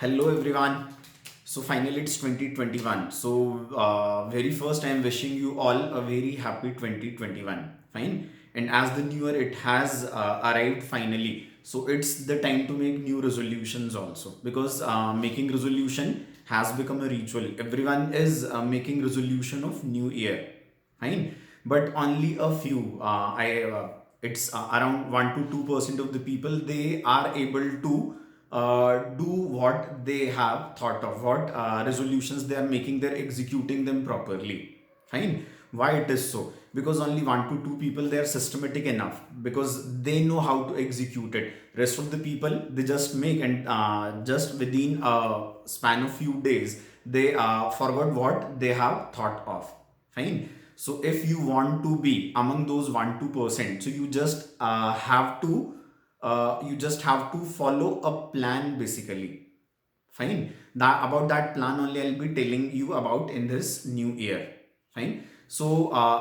Hello everyone. So finally it's 2021. So very first I'm wishing you all a very happy 2021. Fine. And as the new year it has arrived finally. So it's the time to make new resolutions also because making resolution has become a ritual. Everyone is making resolution of new year. Fine. But only a few. I It's around 1 to 2% of the people they are able to do what they have thought of, what resolutions they are making, they're executing them properly. Fine. Why it is so? Because only 1 to 2 people they are systematic enough because they know how to execute it. Rest of the people they just make and just within a span of few days they forgot what they have thought of. Fine. So if you want to be among those 1 2%, so you just have to follow a plan basically. Fine. That about that plan only I'll be telling you about in this new year. Fine. So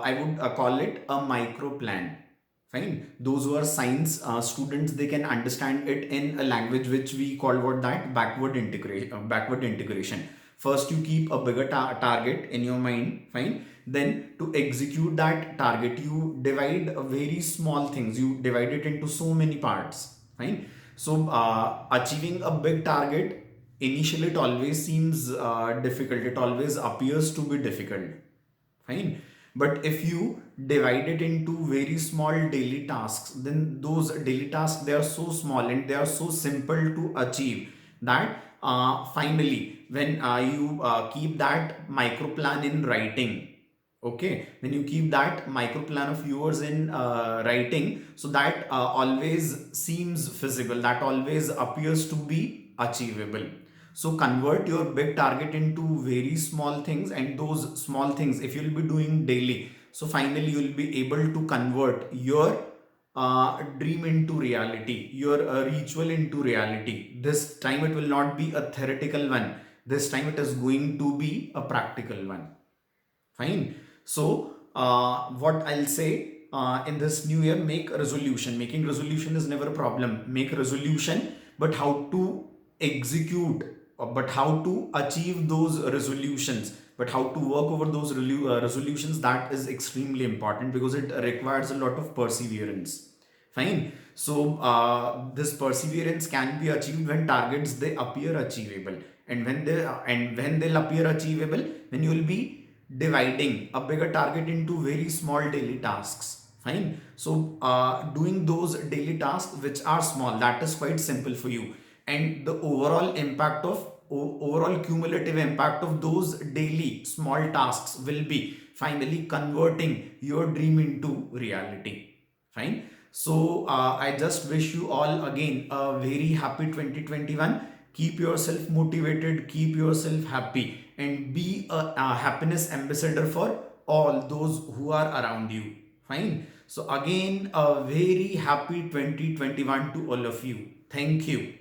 I would call it a micro plan. Fine. Those who are science students they can understand it in a language which we call what that backward integration. First you keep a bigger target in your mind. Fine. Then to execute that target you divide a very small things, you divide it into so many parts. Fine. So achieving a big target initially it always seems difficult, it always appears to be difficult. Fine. But if you divide it into very small daily tasks, then those daily tasks they are so small and they are so simple to achieve that finally when you keep that micro plan in writing. Okay, when you keep that micro plan of yours in writing, so that always seems feasible, that always appears to be achievable. So convert your big target into very small things, and those small things, if you'll be doing daily, so finally you'll be able to convert your dream into reality, your ritual into reality. This time it will not be a theoretical one. This time it is going to be a practical one. Fine. So, what I'll say in this new year, make a resolution. Making resolution is never a problem. Make a resolution, but how to execute, but how to achieve those resolutions, but how to work over those resolutions, that is extremely important because it requires a lot of perseverance. Fine. So this perseverance can be achieved when targets they appear achievable, and when they'll appear achievable, when you will be dividing a bigger target into very small daily tasks. Fine. So doing those daily tasks which are small, that is quite simple for you, and the overall cumulative impact of those daily small tasks will be finally converting your dream into reality. Fine. So I just wish you all again a very happy 2021. Keep yourself motivated, keep yourself happy, and be a happiness ambassador for all those who are around you. Fine. So again, a very happy 2021 to all of you. Thank you.